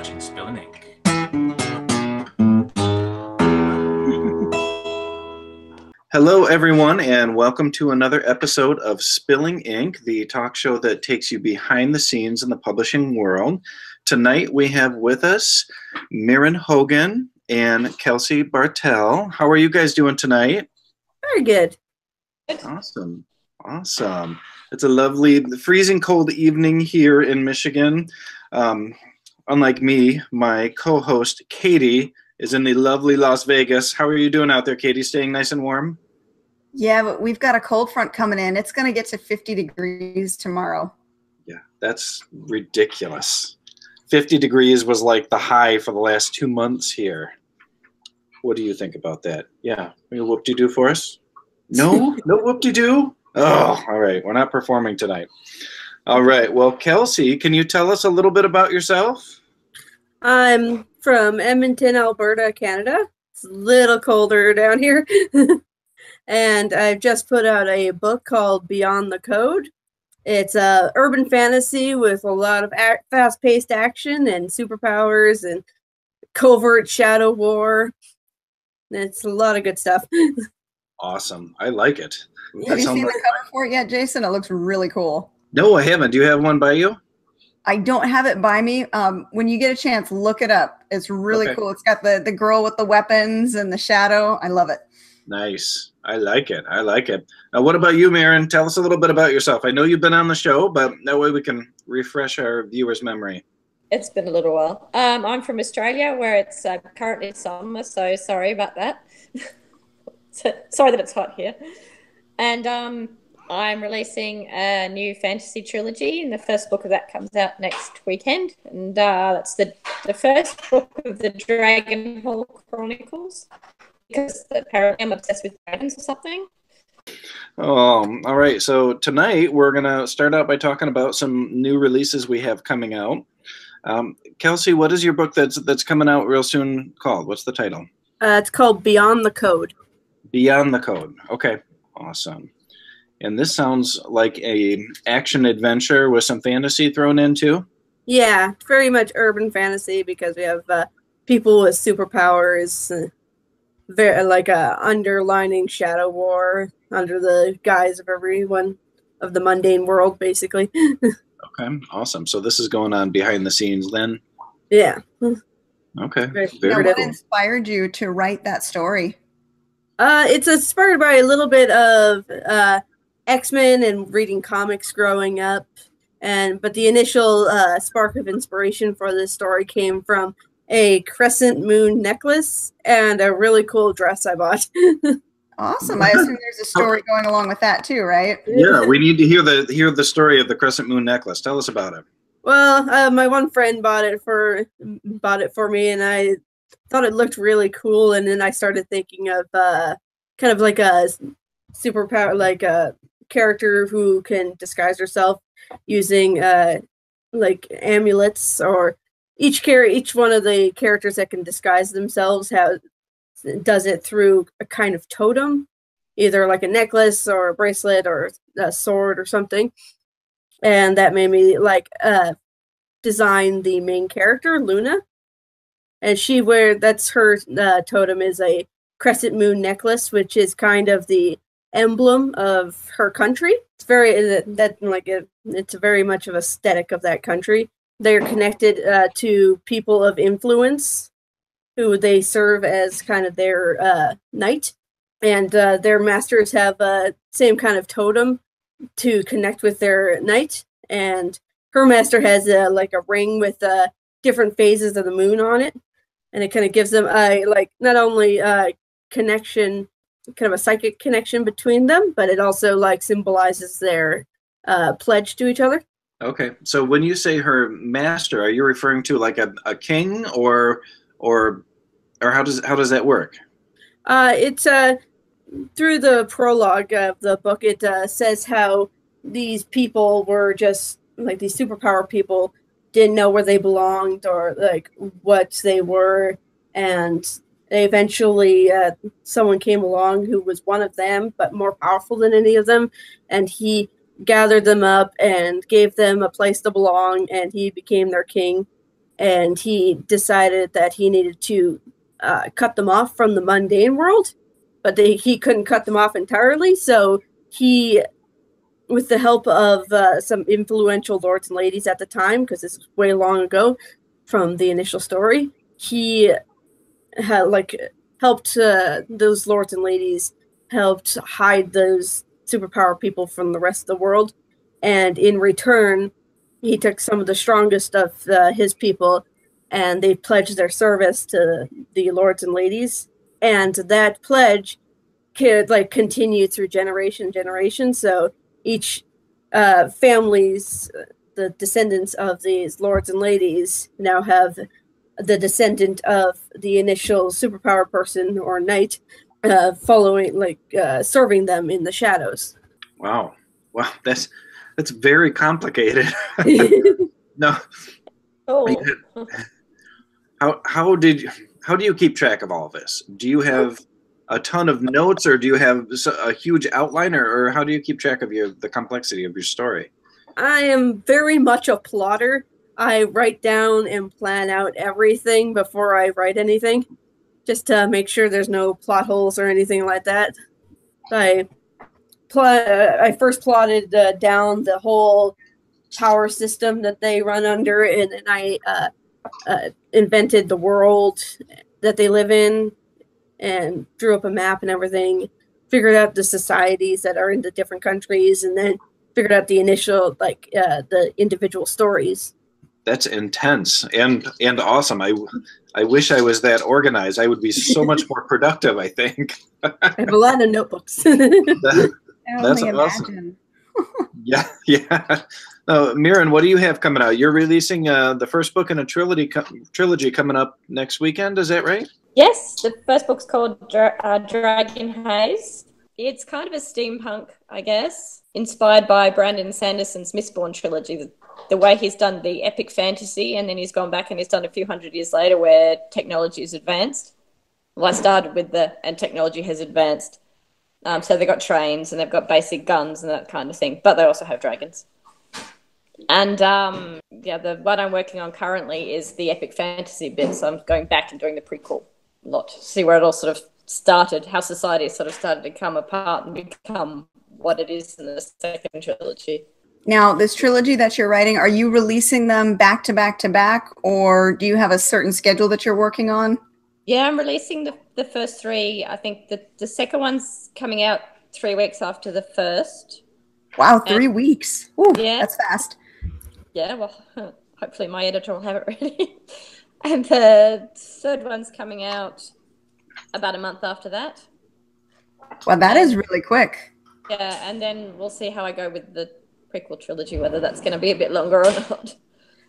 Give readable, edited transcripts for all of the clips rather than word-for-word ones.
watching Spilling Ink. Hello, everyone, and welcome to another episode of Spilling Ink, the talk show that takes you behind the scenes in the publishing world. Tonight we have with us Mirren Hogan and Kelsey Barthel. How are you guys doing tonight? Very good. Awesome. Awesome. It's a lovely, freezing cold evening here in Michigan. Unlike me, my co-host, Katie, is in the lovely Las Vegas. How are you doing out there, Katie? Staying nice and warm? Yeah, but we've got a cold front coming in. It's going to get to 50 degrees tomorrow. Yeah, that's ridiculous. 50 degrees was like the high for the last 2 months here. What do you think about that? Yeah, you whoop-de-doo for us? No? No whoop-de-doo? Oh, all right. We're not performing tonight. All right. Well, Kelsey, can you tell us a little bit about yourself? I'm from Edmonton, Alberta, Canada. It's a little colder down here. And I've just put out a book called Beyond the Code. It's urban fantasy with a lot of fast-paced action and superpowers and covert shadow war. It's a lot of good stuff. Awesome. I like it. Have you seen the cover for it yet, Jason? It looks really cool. No, I haven't. Do you have one by you? I don't have it by me. When you get a chance, look it up. It's really cool. It's got the girl with the weapons and the shadow. I love it. Nice. I like it. I like it. Now, what about you, Mirren? Tell us a little bit about yourself. I know you've been on the show, but that way we can refresh our viewers' memory. It's been a little while. I'm from Australia, where it's currently summer, so sorry about that. Sorry that it's hot here. And I'm releasing a new fantasy trilogy, and the first book of that comes out next weekend. And that's the first book of the Dragon Hall Chronicles, because apparently I'm obsessed with dragons or something. Oh, all right. So tonight we're going to start out by talking about some new releases we have coming out. Kelsey, what is your book that's coming out real soon called? What's the title? It's called Beyond the Code. Beyond the Code. Okay, awesome. And this sounds like a action adventure with some fantasy thrown in too? Yeah, very much urban fantasy because we have people with superpowers, very like a underlining shadow war under the guise of everyone of the mundane world, basically. Okay, awesome. So this is going on behind the scenes then? Yeah. Okay. Now, what inspired you to write that story? It's inspired by a little bit of X-Men and reading comics growing up, but the initial spark of inspiration for this story came from a crescent moon necklace and a really cool dress I bought. Awesome. I assume there's a story going along with that too, right? Yeah, we need to hear the story of the crescent moon necklace. Tell us about it. Well, my one friend bought it for me, and I thought it looked really cool, and then I started thinking of kind of like a superpower, like a character who can disguise herself using like amulets, or each one of the characters that can disguise themselves does it through a kind of totem, either like a necklace or a bracelet or a sword or something. And that made me like design the main character, Luna. And that's her totem is a crescent moon necklace, which is kind of the emblem of her country. It's it's very much of aesthetic of that country. They're connected to people of influence who they serve as kind of their knight, and their masters have same kind of totem to connect with their knight. And her master has like a ring with different phases of the moon on it, and it kind of gives them not only connection, kind of a psychic connection between them, but it also like symbolizes their pledge to each other. Okay, so when you say her master, are you referring to like a king or how does that work? It's through the prologue of the book. It says how these people were just like these superpower people didn't know where they belonged or like what they were, and they eventually someone came along who was one of them but more powerful than any of them, and he gathered them up and gave them a place to belong, and he became their king. and he decided that he needed to cut them off from the mundane world, but he couldn't cut them off entirely. So he, with the help of some influential lords and ladies at the time, because this was way long ago from the initial story, he had helped those lords and ladies helped hide those superpower people from the rest of the world, and in return he took some of the strongest of his people, and they pledged their service to the lords and ladies, and that pledge could continue through generation. So each families, the descendants of these lords and ladies, now have the descendant of the initial superpower person or knight following, serving them in the shadows. Wow, that's very complicated. No. Oh. How do you keep track of all of this? Do you have a ton of notes, or do you have a huge outline, or how do you keep track of the complexity of your story? I am very much a plotter. I write down and plan out everything before I write anything, just to make sure there's no plot holes or anything like that. I first plotted down the whole power system that they run under, and then I invented the world that they live in and drew up a map and everything, figured out the societies that are in the different countries, and then figured out the initial, the individual stories. That's intense and awesome. I wish I was that organized. I would be so much more productive, I think. I have a lot of notebooks. That's awesome. Yeah. Mirren, what do you have coming out? You're releasing the first book in a trilogy coming up next weekend. Is that right? Yes, the first book's called Dragon Haze. It's kind of a steampunk, I guess, inspired by Brandon Sanderson's Mistborn trilogy. The way he's done the epic fantasy, and then he's gone back and he's done a few hundred years later where technology is advanced. Well, I started with and technology has advanced. So they've got trains and they've got basic guns and that kind of thing, but they also have dragons. And the one I'm working on currently is the epic fantasy bit, so I'm going back and doing the prequel lot to see where it all sort of started, how society sort of started to come apart and become what it is in the second trilogy. Now, this trilogy that you're writing, are you releasing them back to back to back, or do you have a certain schedule that you're working on? Yeah, I'm releasing the first three. I think the second one's coming out 3 weeks after the first. Wow, 3 weeks. Ooh, yeah, that's fast. Yeah, well, hopefully my editor will have it ready. And the third one's coming out about a month after that. Well, that is really quick. Yeah, and then we'll see how I go with the prequel trilogy, whether that's going to be a bit longer or not.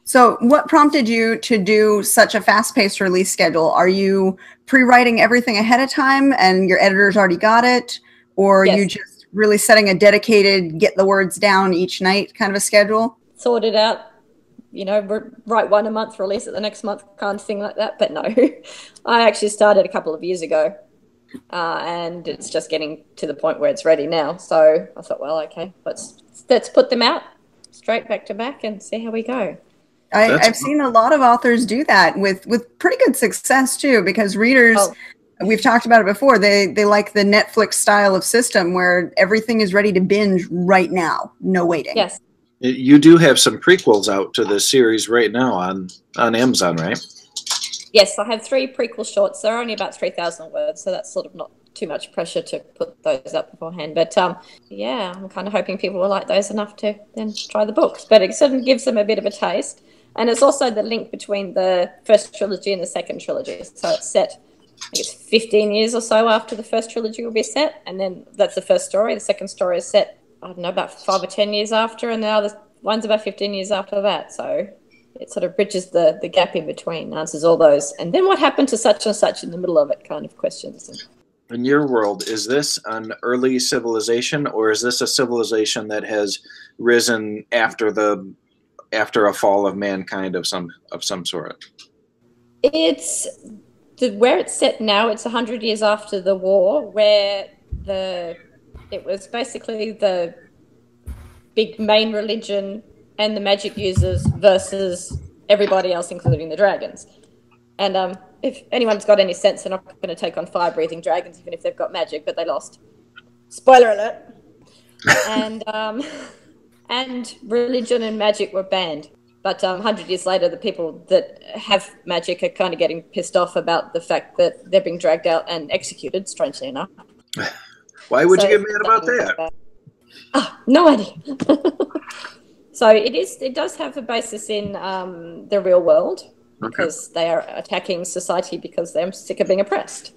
So what prompted you to do such a fast-paced release schedule? Are you pre-writing everything ahead of time and your editor's already got it? Or Yes. are you just really setting a dedicated, get the words down each night kind of a schedule? Sort it out, write one a month, release it the next month, kind of thing like that. But no, I actually started a couple of years ago, and it's just getting to the point where it's ready now. So I thought, well, okay, let's put them out straight back to back and see how we go. I've seen a lot of authors do that with pretty good success too, because readers, we've talked about it before, they like the Netflix style of system where everything is ready to binge right now, no waiting. Yes. You do have some prequels out to the series right now on Amazon, right? Yes, I have 3 prequel shorts. They're only about 3,000 words, so that's sort of not too much pressure to put those up beforehand. But yeah, I'm kind of hoping people will like those enough to then try the books. But it sort of gives them a bit of a taste. And it's also the link between the first trilogy and the second trilogy. So it's set, I think it's 15 years or so after the first trilogy will be set. And then that's the first story. The second story is set, I don't know, about 5 or 10 years after. And the other one's about 15 years after that. So it sort of bridges the gap in between, answers all those. And then what happened to such and such in the middle of it kind of questions. In your world, is this an early civilization, or is this a civilization that has risen after a fall of mankind of some sort? It's where it's set now. It's 100 years after the war, where it was basically the big main religion and the magic users versus everybody else, including the dragons. And if anyone's got any sense, they're not going to take on fire-breathing dragons, even if they've got magic, but they lost. Spoiler alert. And religion and magic were banned. But 100 years later, the people that have magic are kind of getting pissed off about the fact that they're being dragged out and executed, strangely enough. Why would you get mad about that? Oh, no idea. So it does have a basis in the real world, because they are attacking society because they're sick of being oppressed.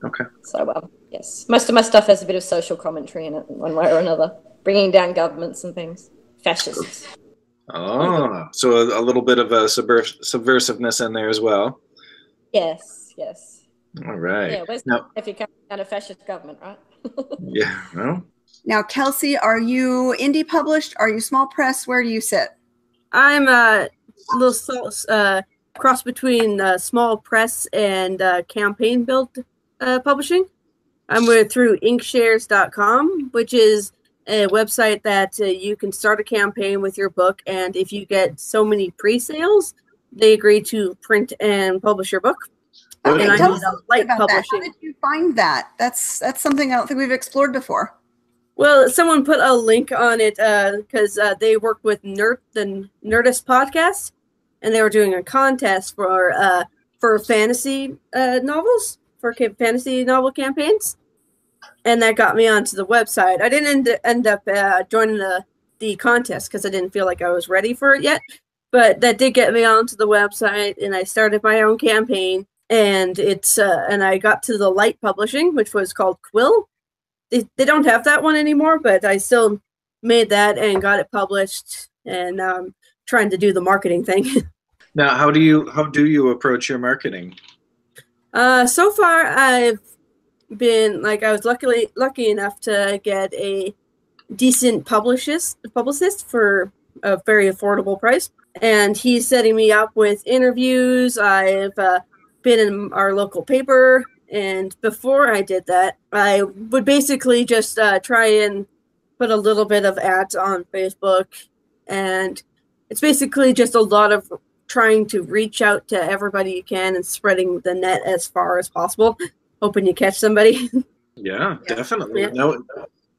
Okay. So, yes. Most of my stuff has a bit of social commentary in it, one way or another. Bringing down governments and things. Fascists. Oh, so a little bit of a subversiveness in there as well. Yes, yes. All right. Yeah, if you come down a fascist government, right? Yeah, well. Now, Kelsey, are you indie published? Are you small press? Where do you sit? I'm a little cross between small press and campaign built publishing. I'm through inkshares.com, which is a website that you can start a campaign with your book, and if you get so many pre-sales, they agree to print and publish your book. Okay, and tell us light about publishing. that. How did you find that? That's something I don't think we've explored before. Well, someone put a link on it because they worked with the Nerdist podcast, and they were doing a contest for fantasy novels, for fantasy novel campaigns. And that got me onto the website. I didn't end up joining the contest because I didn't feel like I was ready for it yet. But that did get me onto the website, and I started my own campaign. And and I got to the light publishing, which was called Quill. They don't have that one anymore, but I still made that and got it published. And now I'm trying to do the marketing thing. Now, how do you approach your marketing? So far, I've been I was lucky enough to get a decent publicist for a very affordable price, and he's setting me up with interviews. I've been in our local paper, and before I did that, I would basically just try and put a little bit of ads on Facebook, and it's basically just a lot of trying to reach out to everybody you can and spreading the net as far as possible, hoping you catch somebody. Yeah, definitely. Yeah.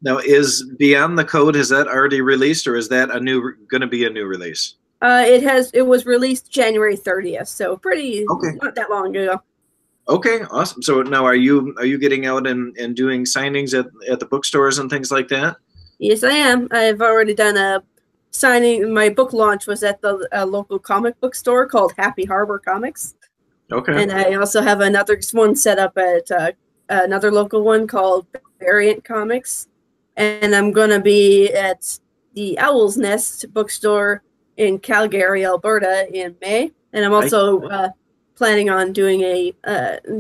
Now, is Beyond the Code, is that already released, or is that going to be a new release? It was released January 30th, so not that long ago. Okay, awesome. So now are you getting out and doing signings at the bookstores and things like that? Yes, I am. I've already done a signing. My book launch was at the local comic book store called Happy Harbor Comics. Okay. And I also have another one set up at another local one called Variant Comics. And I'm going to be at the Owl's Nest bookstore in Calgary, Alberta in May. And I'm also planning on doing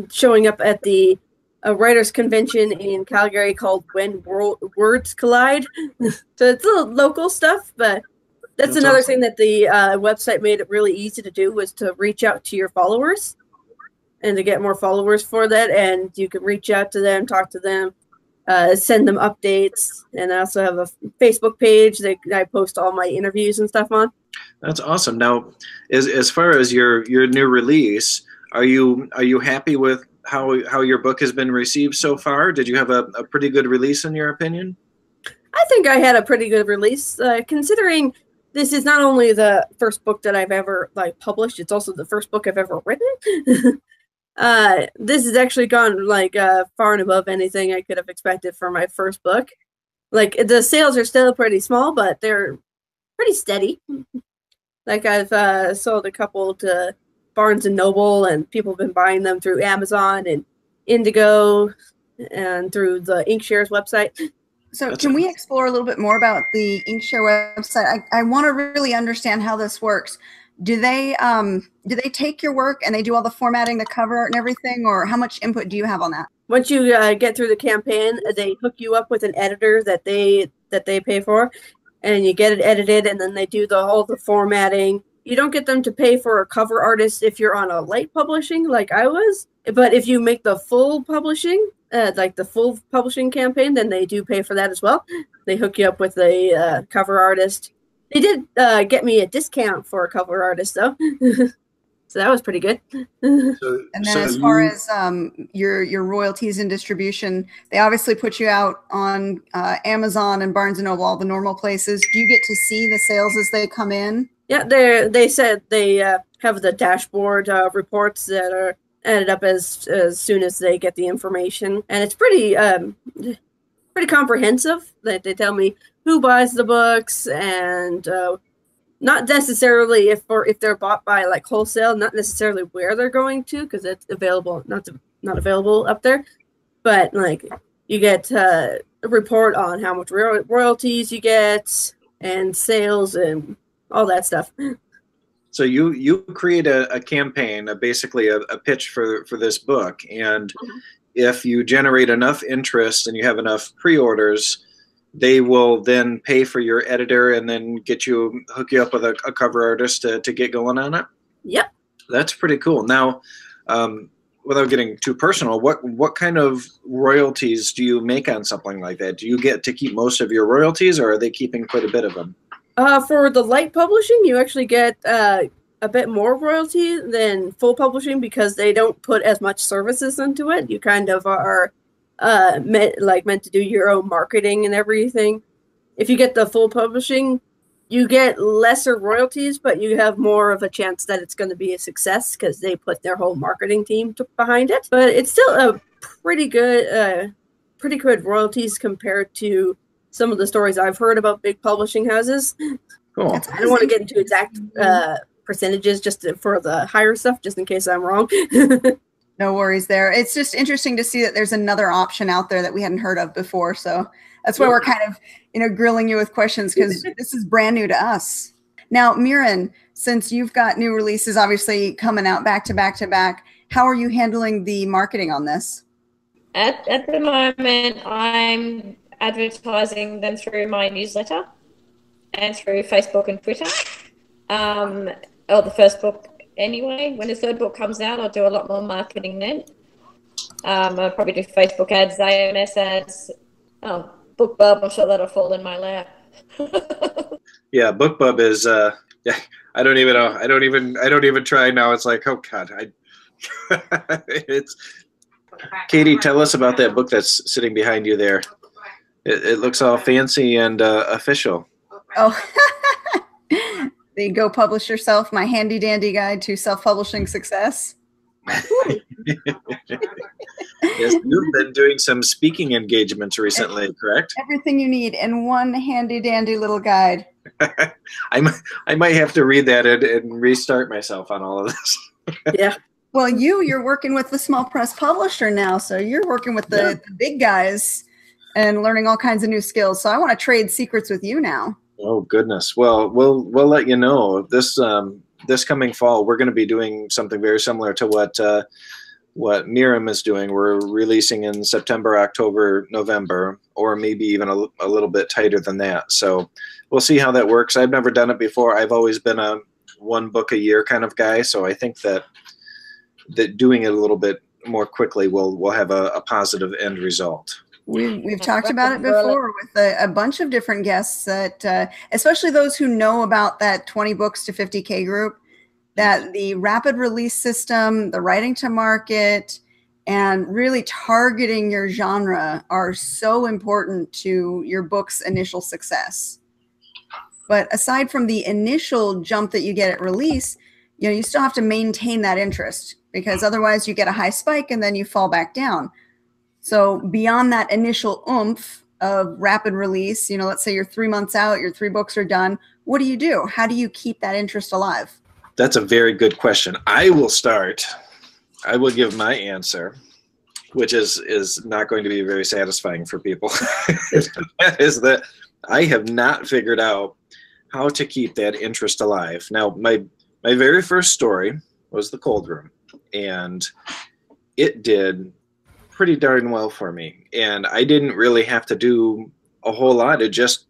showing up at the writers convention in Calgary called When Words Collide. So it's a local stuff, but that's another awesome thing that the website made it really easy to do, was to reach out to your followers and to get more followers for that. And you can reach out to them, talk to them, send them updates. And I also have a Facebook page that I post all my interviews and stuff on. That's awesome. Now, as far as your new release, are you happy with how your book has been received so far? Did you have a pretty good release in your opinion? I think I had a pretty good release, considering this is not only the first book that I've ever published, it's also the first book I've ever written. This has actually gone far and above anything I could have expected for my first book. The sales are still pretty small, but they're pretty steady. I've sold a couple to Barnes and Noble, and people have been buying them through Amazon and Indigo and through the Inkshares website. So can we explore a little bit more about the Inkshare website? I want to really understand how this works. Do they take your work and they do all the formatting, the cover art and everything, or how much input do you have on that? Once you get through the campaign, they hook you up with an editor that they pay for, and you get it edited, and then they do all the formatting. You don't get them to pay for a cover artist if you're on a light publishing like I was, but if you make the full publishing, the full publishing campaign, then they do pay for that as well. They hook you up with a cover artist, They did get me a discount for a cover artist, though. So that was pretty good. And then as far as your royalties and distribution, they obviously put you out on Amazon and Barnes & Noble, all the normal places. Do you get to see the sales as they come in? Yeah, they said they have the dashboard reports that are added up as soon as they get the information. And it's pretty comprehensive. That they tell me who buys the books and not necessarily if they're bought by like wholesale, not necessarily where they're going to, because it's available not available up there, but like you get a report on how much royalties you get and sales and all that stuff. So you create a campaign, basically a pitch for this book, and if you generate enough interest and you have enough pre-orders, they will then pay for your editor and then hook you up with a cover artist to get going on it. Yep. That's pretty cool. Now, without getting too personal, what kind of royalties do you make on something like that? Do you get to keep most of your royalties, or are they keeping quite a bit of them? For the light publishing, you actually get a bit more royalty than full publishing because they don't put as much services into it. You kind of are meant to do your own marketing and everything. If you get the full publishing, you get lesser royalties, but you have more of a chance that it's going to be a success because they put their whole marketing team behind it. But it's still a pretty good royalties compared to some of the stories I've heard about big publishing houses. Cool. I don't want to get into exact percentages for the higher stuff, just in case I'm wrong. No worries there. It's just interesting to see that there's another option out there that we hadn't heard of before. So that's why we're kind of, grilling you with questions, because this is brand new to us. Now, Mirren, since you've got new releases obviously coming out back to back to back, how are you handling the marketing on this? At the moment, I'm advertising them through my newsletter and through Facebook and Twitter. The first book anyway. When the third book comes out, I'll do a lot more marketing then. I'll probably do Facebook ads, AMS ads. Oh, BookBub, I'm sure that'll fall in my lap. Yeah, BookBub is I don't even know. I don't even try now. It's like, oh God, it's Katie, tell us about that book that's sitting behind you there. It looks all fancy and official. Oh, the Go Publish Yourself, my handy dandy guide to self-publishing success. Yes, you've been doing some speaking engagements recently, correct? Everything you need in one handy dandy little guide. I might have to read that and restart myself on all of this. Yeah. Well, you're working with the small press publisher now, so you're working with the big guys and learning all kinds of new skills. So I want to trade secrets with you now. Oh goodness. Well, we'll let you know this coming fall. We're going to be doing something very similar to what Mirren is doing. We're releasing in September, October, November, or maybe even a little bit tighter than that. So we'll see how that works. I've never done it before. I've always been a one book a year kind of guy. So I think that doing it a little bit more quickly will have a positive end result. We've talked about it before with a bunch of different guests that, especially those who know about that 20 books to 50K group, that the rapid release system, the writing to market, and really targeting your genre are so important to your book's initial success. But aside from the initial jump that you get at release, you still have to maintain that interest, because otherwise you get a high spike and then you fall back down. So beyond that initial oomph of rapid release, let's say you're 3 months out, your 3 books are done. What do you do? How do you keep that interest alive? That's a very good question. I will start. I will give my answer, which is not going to be very satisfying for people. That is that I have not figured out how to keep that interest alive. Now, my very first story was The Cold Room, and it did pretty darn well for me, and I didn't really have to do a whole lot. It just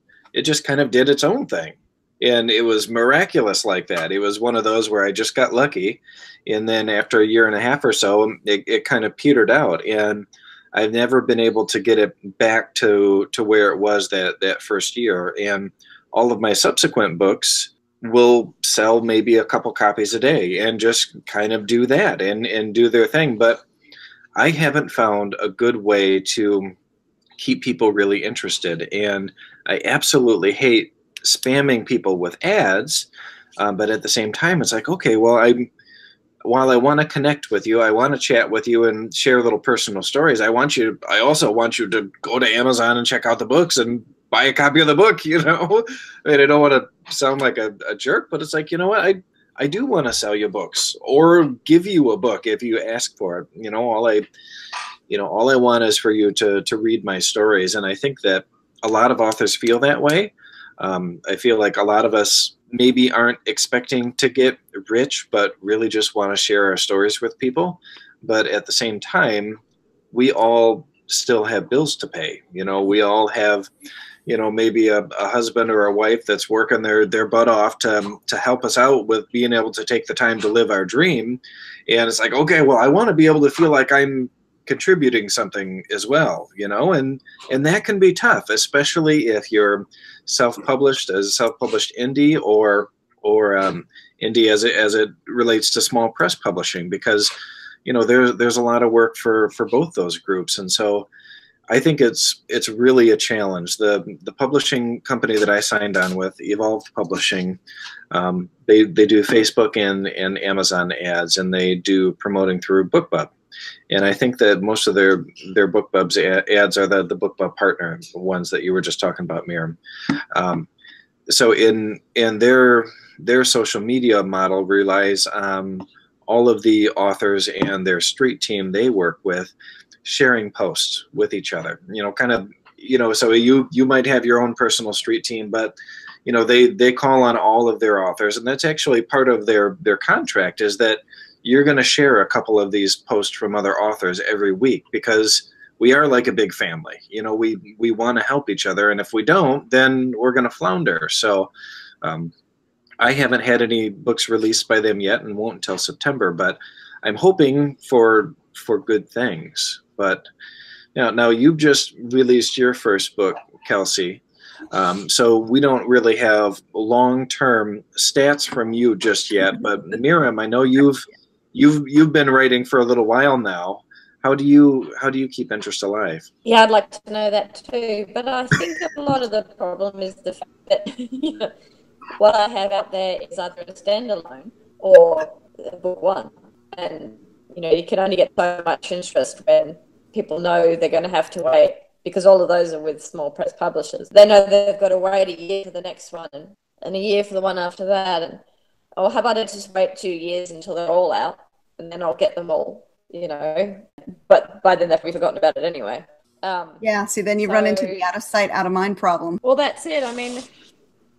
kind of did its own thing, and it was miraculous like that. It was one of those where I just got lucky, and then after a year and a half or so, it kind of petered out, and I've never been able to get it back to where it was that first year. And all of my subsequent books will sell maybe a couple copies a day and just kind of do that and do their thing. But I haven't found a good way to keep people really interested. And I absolutely hate spamming people with ads. But at the same time, it's like, okay, well, while I want to connect with you, I want to chat with you and share little personal stories. I also want you to go to Amazon and check out the books and buy a copy of the book, I mean, I don't want to sound like a jerk, but it's like, you know what? I do want to sell you books or give you a book if you ask for it. All I want is for you to read my stories. And I think that a lot of authors feel that way. I feel like a lot of us maybe aren't expecting to get rich, but really just want to share our stories with people. But at the same time, we all still have bills to pay. We all have, maybe a husband or a wife that's working their butt off to help us out with being able to take the time to live our dream. And it's like, okay, well, I want to be able to feel like I'm contributing something as well, and that can be tough, especially if you're self-published as a self-published indie or indie as it relates to small press publishing, because there's a lot of work for both those groups. And so I think it's really a challenge. The publishing company that I signed on with, Evolved Publishing, they do Facebook and Amazon ads, and they do promoting through BookBub. And I think that most of their BookBub's ads are the BookBub partner ones that you were just talking about, Mirren. So in their social media model relies on all of the authors and their street team they work with sharing posts with each other. So you might have your own personal street team, but they call on all of their authors, and that's actually part of their contract, is that you're going to share a couple of these posts from other authors every week, because we are like a big family. We want to help each other, and if we don't, then we're going to flounder. So I haven't had any books released by them yet, and won't until September, but I'm hoping for good things. But now you've just released your first book, Kelsey. So we don't really have long-term stats from you just yet, but Mirren, I know you've been writing for a little while now. How do you keep interest alive? Yeah, I'd like to know that too. But I think a lot of the problem is the fact that what I have out there is either a standalone or a book one, and you can only get so much interest when people know they're going to have to wait, because all of those are with small press publishers. They know they've got to wait a year for the next one, and a year for the one after that, and how about I just wait 2 years until they're all out, and then I'll get them all, But by then they've forgotten about it anyway. Yeah, see, then you run into the out of sight, out of mind problem. Well, that's it. I mean,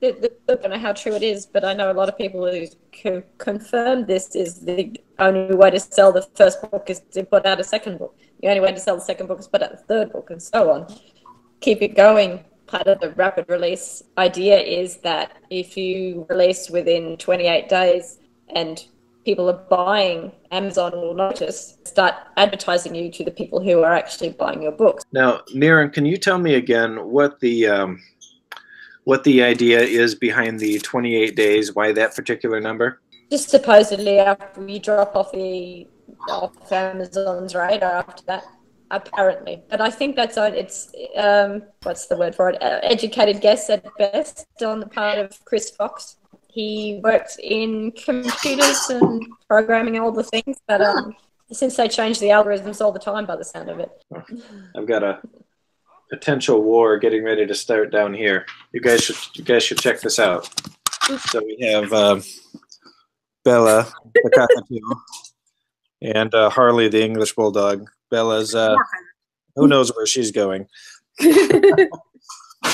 I don't know how true it is, but I know a lot of people who confirm this is the only way to sell the first book is to put out a second book. The only way to sell the second book is put out the third book, and so on. Keep it going. Part of the rapid release idea is that if you release within 28 days and people are buying, Amazon will notice, start advertising you to the people who are actually buying your books. Now, Mirren, can you tell me again what the idea is behind the 28 days? Why that particular number? Just supposedly after you drop off Amazon's radar after that, apparently. But I think it's what's the word for it? Educated guess at best on the part of Chris Fox. He works in computers and programming and all the things, but since they change the algorithms all the time by the sound of it. I've got a potential war getting ready to start down here. You guys should check this out. So we have Bella, the cockatoo, and Harley, the English bulldog. Bella's who knows where she's going.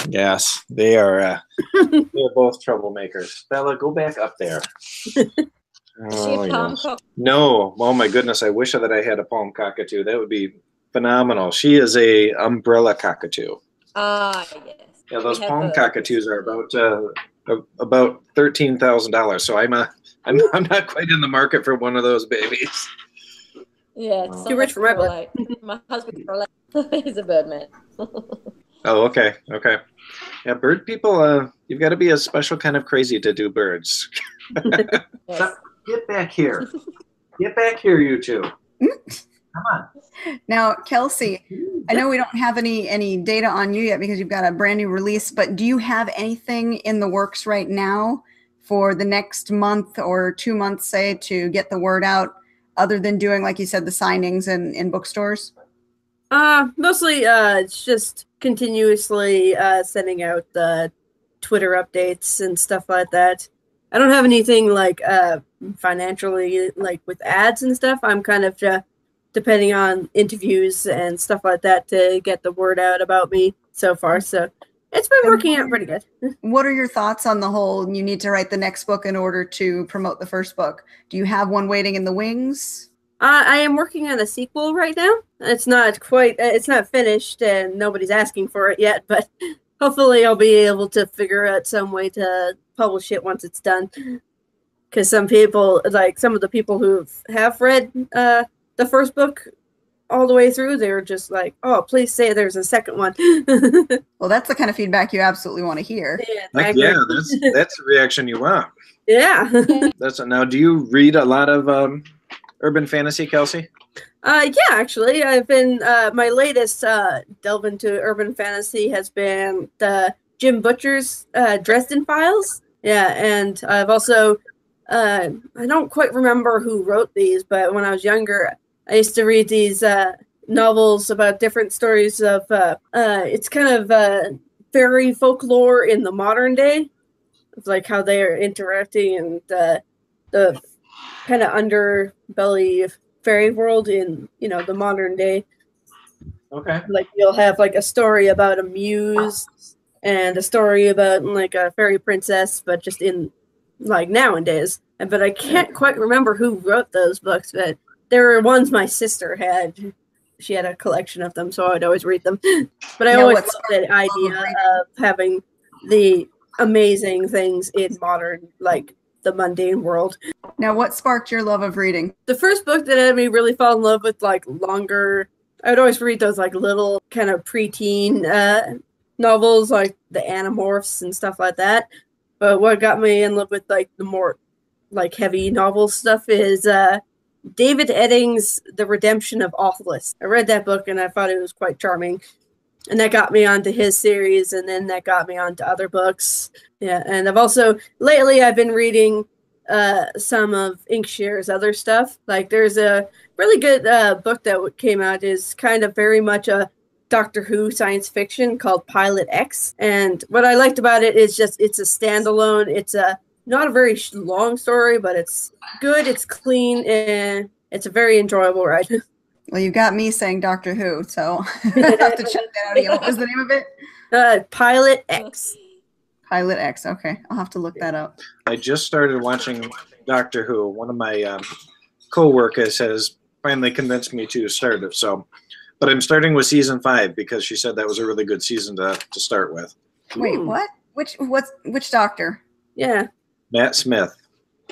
Yes, they are. They're both troublemakers. Bella, go back up there. Is she a palm cockatoo? No. Oh my goodness! I wish that I had a palm cockatoo. That would be phenomenal. She is a umbrella cockatoo. Ah, yes. Yeah, those palm cockatoos are about $13,000. So I'm not quite in the market for one of those babies. Yeah, it's too rich for my blood. My husband's for he's a bird man. Oh, okay. Okay. Yeah, bird people, you've got to be a special kind of crazy to do birds. Yes. Get back here. Get back here, you two. Come on. Now, Kelsey, I know we don't have any data on you yet because you've got a brand new release, but do you have anything in the works right now for the next month or 2 months, say, to get the word out, other than doing, like you said, the signings in bookstores? Mostly it's just continuously sending out the Twitter updates and stuff like that. I don't have anything like financially, like with ads and stuff. I'm kind of depending on interviews and stuff like that to get the word out about me so far. So it's been working out pretty good. What are your thoughts on the whole, you need to write the next book in order to promote the first book? Do you have one waiting in the wings? I am working on a sequel right now. It's not finished and nobody's asking for it yet, but hopefully I'll be able to figure out some way to publish it once it's done. Because some people, like some of the people who have read the first book all the way through, they're just like, oh, please say there's a second one. Well, that's the kind of feedback you absolutely want to hear. That's the reaction you want. Yeah. Now, do you read a lot of urban fantasy, Kelsey? Yeah, actually, I've been my latest delve into urban fantasy has been the Jim Butcher's Dresden Files. Yeah, and I've also I don't quite remember who wrote these, but when I was younger, I used to read these novels about different stories of it's kind of fairy folklore in the modern day, like how they are interacting and the kind of underbelly of fairy world in the modern day. Okay. Like you'll have like a story about a muse and a story about like a fairy princess, but just in like nowadays. But I can't quite remember who wrote those books, but there were ones my sister had. She had a collection of them, so I'd always read them. But I always loved the idea of having the amazing things in modern, like the mundane world. Now, what sparked your love of reading? The first book that had me really fall in love with like longer, I would always read those like little kind of preteen novels, like the Animorphs and stuff like that. But what got me in love with like the more like heavy novel stuff is David Eddings' The Redemption of Awfulness. I read that book and I thought it was quite charming. And that got me onto his series, and then that got me onto other books. Yeah, and lately I've been reading some of Inkshare's other stuff. Like there's a really good book that came out, is kind of very much a Doctor Who science fiction called Pilot X. And what I liked about it is just it's a standalone. It's not a very long story, but it's good, it's clean, and it's a very enjoyable ride. Well, you got me saying Doctor Who, so I have to check that out again. What was the name of it? Pilot X. Pilot X. Okay, I'll have to look that up. I just started watching Doctor Who. One of my co-workers has finally convinced me to start it. But I'm starting with season 5 because she said that was a really good season to start with. Wait, what? Which Doctor? Yeah. Matt Smith.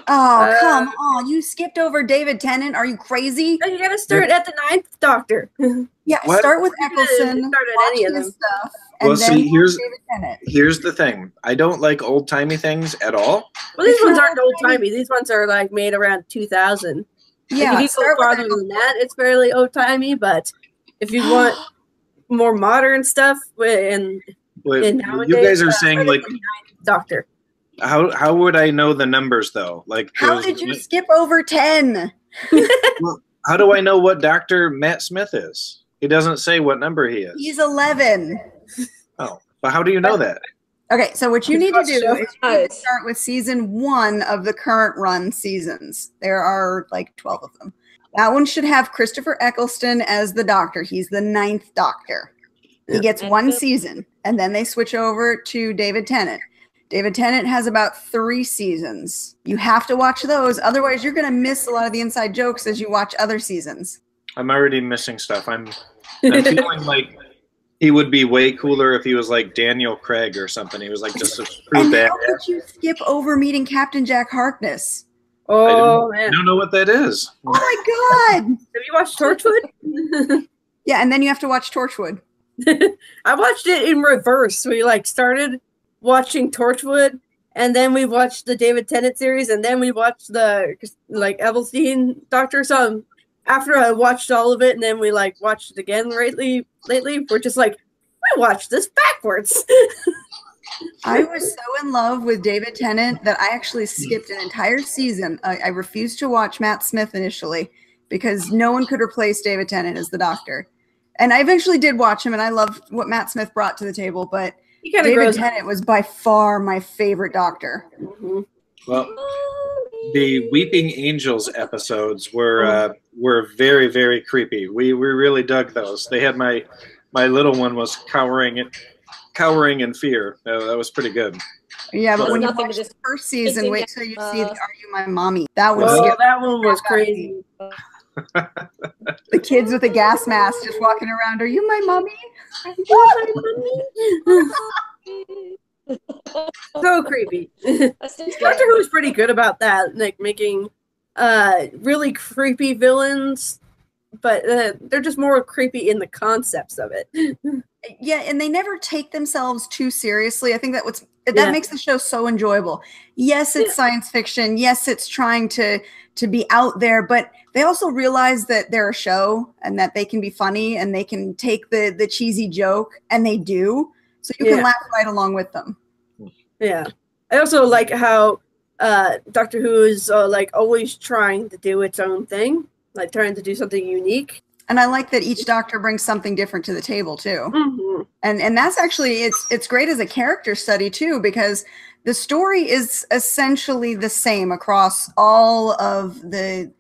Oh, come on. You skipped over David Tennant. Are you crazy? You gotta start at the 9th Doctor. Yeah, What? start with Eccleston, Start at watch any of his them. stuff, and Well, then see, David Tennant. Here's the thing. I don't like old-timey things at all. Well, these It's ones not aren't old-timey. These ones are like made around 2000. Yeah, If you start go with farther than that, it's fairly old-timey, but if you want more modern stuff and nowadays, You guys are saying start at like the 9th Doctor. how would I know the numbers though? Like How did you skip over 10? Well, how do I know what Dr. Matt Smith is? He doesn't say what number he is. He's 11. Oh, but how do you know that? Okay, so what you need to do is you need to Nice. start with season 1 of the current run seasons. There are like 12 of them. That one should have Christopher Eccleston as the Doctor. He's the 9th Doctor. He gets one season, and then they switch over to David Tennant. David Tennant has about 3 seasons. You have to watch those. Otherwise, you're going to miss a lot of the inside jokes as you watch other seasons. I'm already missing stuff. I'm feeling like he would be way cooler if he was like Daniel Craig or something. He was like just a true And badass. how could you skip over meeting Captain Jack Harkness? Oh, I man. don't know what that is. Oh, my God. Have you watched Torchwood? Yeah, and then you have to watch Torchwood. I watched it in reverse. We like started watching Torchwood, and then we watched the David Tennant series, and then we watched the like Evelstein Doctor. So after I watched all of it, and then we like watched it again lately, we're just like, I watched this backwards. I was so in love with David Tennant that I actually skipped an entire season. I refused to watch Matt Smith initially because no one could replace David Tennant as the Doctor. And I eventually did watch him, and I loved what Matt Smith brought to the table, but David Tennant was by far my favorite Doctor. Mm-hmm. Well, the Weeping Angels episodes were very, very creepy. We really dug those. They had my little one was cowering in fear. That was pretty good. Yeah, but when you watch the first season, wait till you see the Are You My Mommy? That was that one was crazy. The kids with the gas mask just walking around. Are you my mommy? Are you my mommy? So creepy. Doctor Who is pretty good about that, like making really creepy villains, but they're just more creepy in the concepts of it. Yeah, and they never take themselves too seriously. I think that makes the show so enjoyable. Yes, it's science fiction. Yes, it's trying to be out there, but they also realize that they're a show and that they can be funny and they can take the cheesy joke, and they do. So you can laugh right along with them. Yeah. I also like how Doctor Who is like always trying to do its own thing, like trying to do something unique. And I like that each Doctor brings something different to the table too. Mm-hmm. And that's actually, it's great as a character study too, because the story is essentially the same across all of the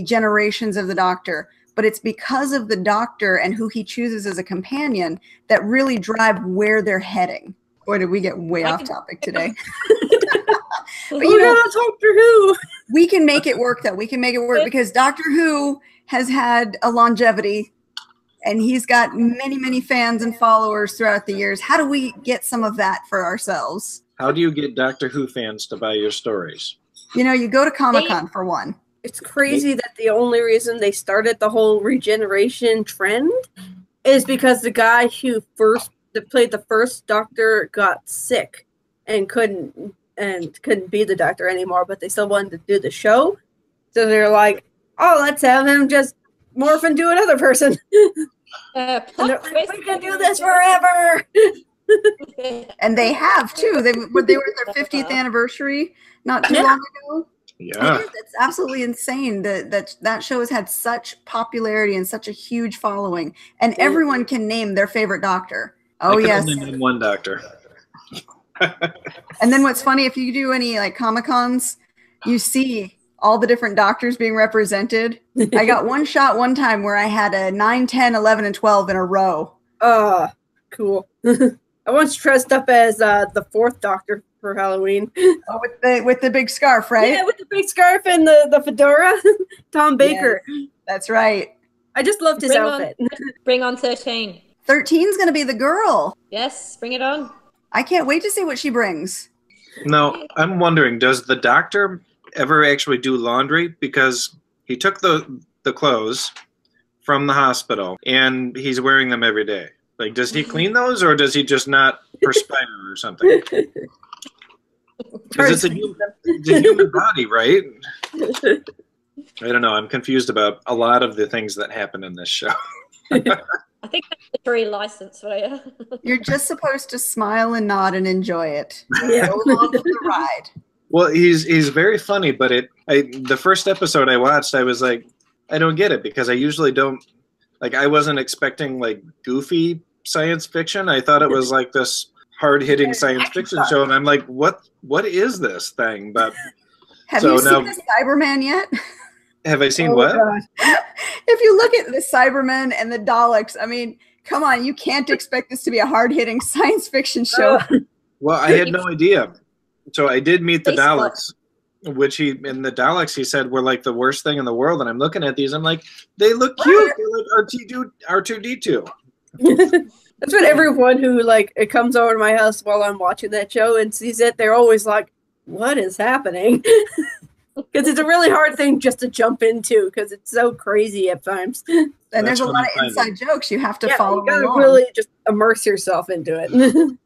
generations of the Doctor, but it's because of the Doctor and who he chooses as a companion that really drive where they're heading. Boy, did we get way off topic today. But you know, Doctor Who. We can make it work though. We can make it work because Doctor Who has had a longevity and he's got many, many fans and followers throughout the years. How do we get some of that for ourselves? How do you get Doctor Who fans to buy your stories? You know, you go to Comic-Con for one. It's crazy that the only reason they started the whole regeneration trend is because the guy who played the first Doctor got sick and couldn't be the Doctor anymore, but they still wanted to do the show. So they're like, oh, let's have him just morph into another person. And like, we can do this forever. And they have too. They were at their 50th anniversary not too long ago. Yeah, it's absolutely insane that show has had such popularity and such a huge following, and everyone can name their favorite Doctor. Oh yes, only name one Doctor. And then what's funny, if you do any like Comic-Cons, you see all the different Doctors being represented. I got one shot one time where I had a 9, 10, 11, and 12 in a row. Cool. I once dressed up as the 4th Doctor for Halloween. Oh, with the big scarf, right? Yeah, with the big scarf and the fedora. Tom Baker. Yes, that's right. I just loved his outfit. Bring on 13. 13's going to be the girl. Yes, bring it on. I can't wait to see what she brings. No, I'm wondering, does the Doctor ever actually do laundry? Because he took the clothes from the hospital and he's wearing them every day. Like, does he clean those or does he just not perspire or something? Because it's a human body, right? I don't know. I'm confused about a lot of the things that happen in this show. I think that's a free license for you. You're just supposed to smile and nod and enjoy it. Yeah. Go along with the ride. Well, he's very funny, but the first episode I watched, I was like, I don't get it, because I usually don't, like, I wasn't expecting like goofy science fiction. I thought it was like this hard-hitting science fiction show, and I'm like, what is this thing? But have you seen the Cybermen yet? Have I seen what? God. If you look at the Cybermen and the Daleks, I mean, come on, you can't expect this to be a hard-hitting science fiction show. Well, I had no idea. So I did meet the Daleks, which in the Daleks he said were like the worst thing in the world. And I'm looking at these, I'm like, they look cute. They're like R2D2. That's what everyone who it comes over to my house while I'm watching that show and sees it, they're always like, what is happening? Because it's a really hard thing just to jump into because it's so crazy at times. And there's a lot of inside jokes you have to follow you gotta along. really just immerse yourself into it.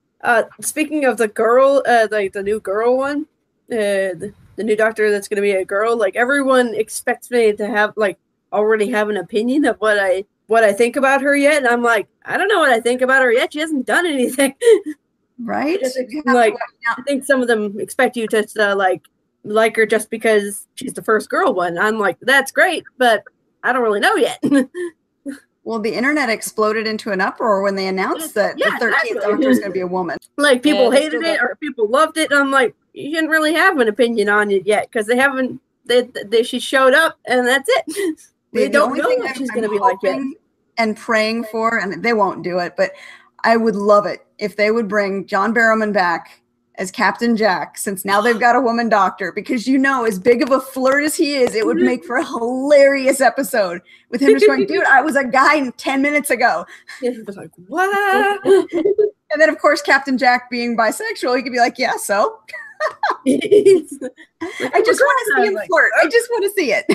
Speaking of the girl, like the new girl one, the new doctor that's gonna be a girl, like everyone expects me to have like already have an opinion of what I think about her yet, and I'm like, I don't know what I think about her yet. She hasn't done anything. Right? Like, I think some of them expect you to like her just because she's the first girl one. I'm like, that's great, but I don't really know yet. Well, the internet exploded into an uproar when they announced that the 13th Doctor is going to be a woman. Like, people hated it or people loved it. And I'm like, you shouldn't really have an opinion on it yet because they haven't. She showed up and that's it. They don't know what she's going to be like yet. And praying for, and they won't do it, but I would love it if they would bring John Barrowman back as Captain Jack, since now they've got a woman doctor, because as big of a flirt as he is, it would make for a hilarious episode with him just going, dude, I was a guy 10 minutes ago. He was like, what? And then, of course, Captain Jack being bisexual, he could be like, yeah, so? I just want to see him flirt. I just want to see it.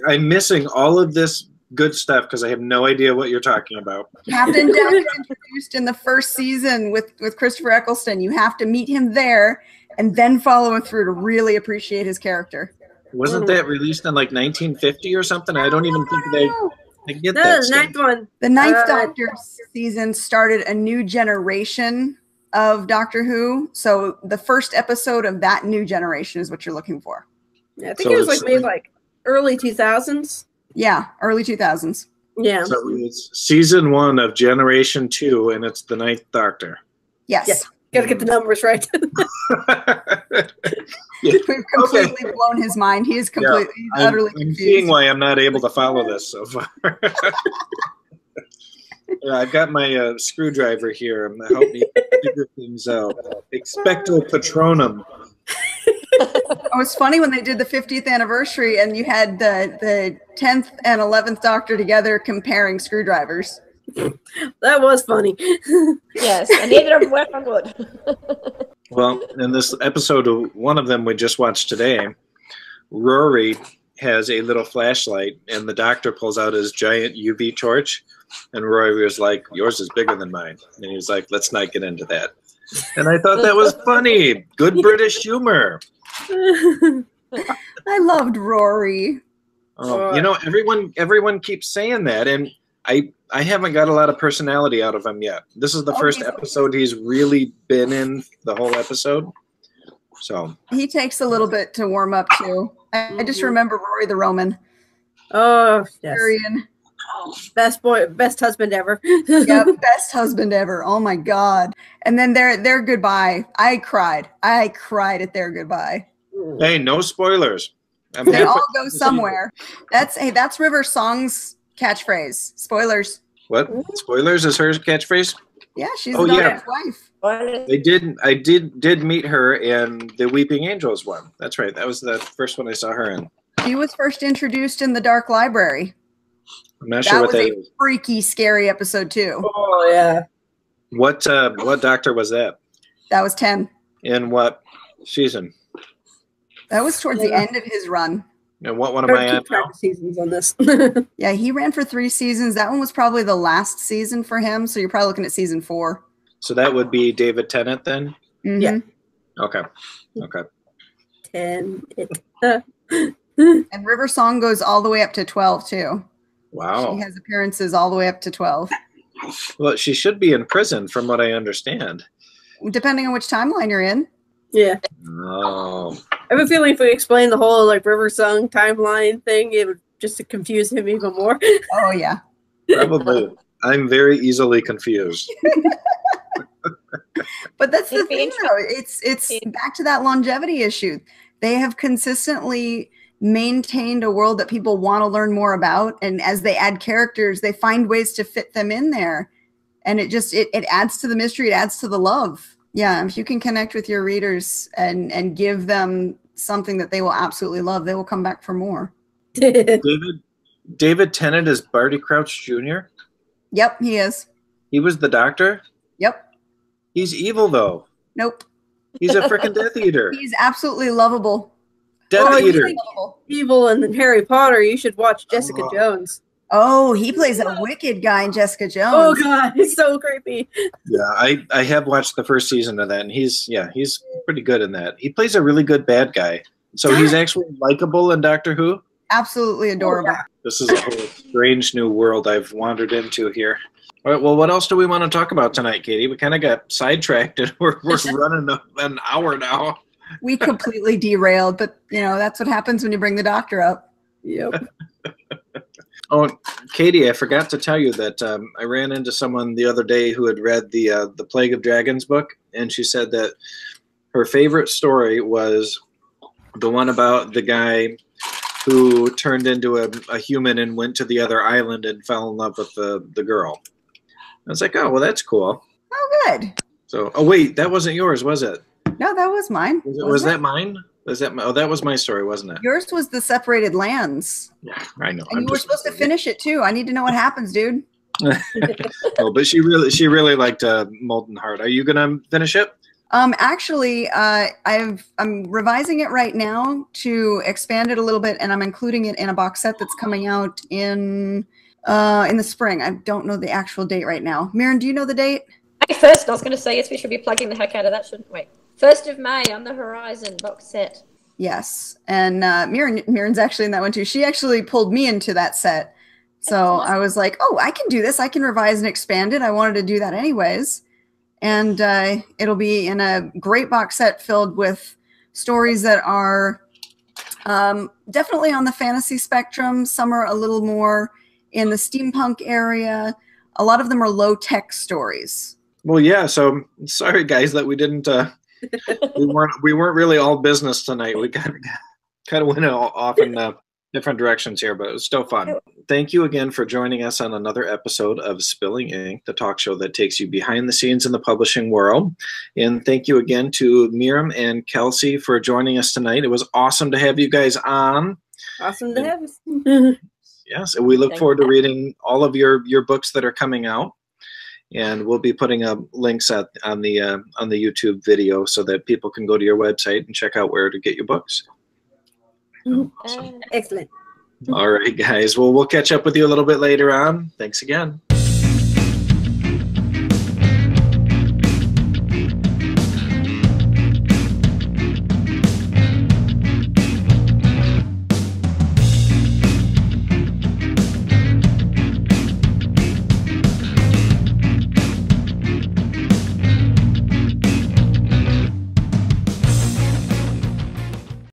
I'm missing all of this good stuff because I have no idea what you're talking about. Captain Jack is introduced in the first season with Christopher Eccleston. You have to meet him there and then follow him through to really appreciate his character. Wasn't that released in like 1950 or something? I don't even think they get that. The ninth one. The ninth Doctor season started a new generation of Doctor Who. So the first episode of that new generation is what you're looking for. Yeah, I think it was like made like early 2000s. Yeah, early 2000s. Yeah. So it's season 1 of Generation 2, and it's the 9th Doctor. Yes. Gotta get the numbers right. We've completely blown his mind. He is completely, utterly confused. I'm seeing why I'm not able to follow this so far. I've got my screwdriver here. Help me figure things out. Expecto Patronum. It was funny when they did the 50th anniversary and you had the 10th and 11th Doctor together comparing screwdrivers. That was funny. Yes, and neither of them work on wood. Well, in this episode, one of them we just watched today, Rory has a little flashlight and the Doctor pulls out his giant UV torch and Rory was like, yours is bigger than mine. And he was like, let's not get into that. And I thought that was funny. Good British humor. I loved Rory. Everyone keeps saying that, and I haven't got a lot of personality out of him yet. This is the first episode he's really been in the whole episode. So he takes a little bit to warm up too. I just remember Rory the Roman. Oh, yes. Syrian. Best husband ever. Yeah, best husband ever. Oh my God. And then their goodbye. I cried at their goodbye. Hey, no spoilers. They all go somewhere. That's River Song's catchphrase. Spoilers. What? Spoilers is her catchphrase? Yeah, she's the Doctor's wife. I did meet her in the Weeping Angels one. That's right. That was the first one I saw her in. She was first introduced in the Dark Library. I'm not sure what that is. That was a freaky, scary episode too. Oh yeah. What Doctor was that? That was 10. In what season? That was towards the end of his run. And what one am I at now? Seasons on this. Yeah, he ran for 3 seasons. That one was probably the last season for him. So you're probably looking at season 4. So that would be David Tennant then? Mm-hmm. Yeah. Okay. 10. And River Song goes all the way up to 12 too. Wow. She has appearances all the way up to 12. Well, she should be in prison from what I understand. Depending on which timeline you're in. Yeah. Oh. I have a feeling if we explain the whole River Song timeline thing, it would just to confuse him even more. Oh yeah. Probably. I'm very easily confused. But that's the thing though. It's back to that longevity issue. They have consistently maintained a world that people want to learn more about, and as they add characters, they find ways to fit them in there, and it adds to the mystery, it adds to the love. Yeah, if you can connect with your readers and give them something that they will absolutely love, they will come back for more. David Tennant is Barty Crouch Jr.? Yep, he is. He was the Doctor? Yep. He's evil though. Nope. He's a freaking Death Eater. He's absolutely lovable. Death Eater. Evil in Harry Potter. You should watch Jessica Jones. Oh, he plays a wicked guy in Jessica Jones. Oh God, he's so creepy. Yeah, I have watched the first season of that, and he's pretty good in that. He plays a really good bad guy, so he's actually likable in Doctor Who. Absolutely adorable. Oh, yeah. This is a whole strange new world I've wandered into here. All right, well, what else do we want to talk about tonight, Katie? We kind of got sidetracked, and we're running an hour now. We completely derailed, but that's what happens when you bring the doctor up. Yep. Oh, Katie, I forgot to tell you that I ran into someone the other day who had read the Plague of Dragons book, and she said that her favorite story was the one about the guy who turned into a human and went to the other island and fell in love with the girl. I was like, oh, well, that's cool. Oh, good. So, oh, wait, that wasn't yours, was it? No, that was mine. Was that mine? That was my story, wasn't it? Yours was the separated lands. Yeah, I know. And you were supposed to finish it too. I need to know what happens, dude. Oh, but she really liked Molten Heart. Are you gonna finish it? Actually, I'm revising it right now to expand it a little bit, and I'm including it in a box set that's coming out in the spring. I don't know the actual date right now. Mirren, do you know the date? Hey, first, I was going to say, yes, we should be plugging the heck out of that, shouldn't we? 1st of May on the Horizon box set. Yes, and Mirren's actually in that one too. She actually pulled me into that set. So I was like, oh, I can do this. I can revise and expand it. I wanted to do that anyways. And it'll be in a great box set filled with stories that are definitely on the fantasy spectrum. Some are a little more in the steampunk area. A lot of them are low-tech stories. Well, yeah. So sorry, guys, that we didn't. We weren't really all business tonight. We kind of went off in different directions here, but it was still fun. Thank you again for joining us on another episode of Spilling Ink, the talk show that takes you behind the scenes in the publishing world. And thank you again to Mirren and Kelsey for joining us tonight. It was awesome to have you guys on. Awesome to have us. Yes, and we look forward to reading all of your books that are coming out. And we'll be putting up links on the YouTube video so that people can go to your website and check out where to get your books. Awesome. Excellent. All right, guys. Well, we'll catch up with you a little bit later on. Thanks again.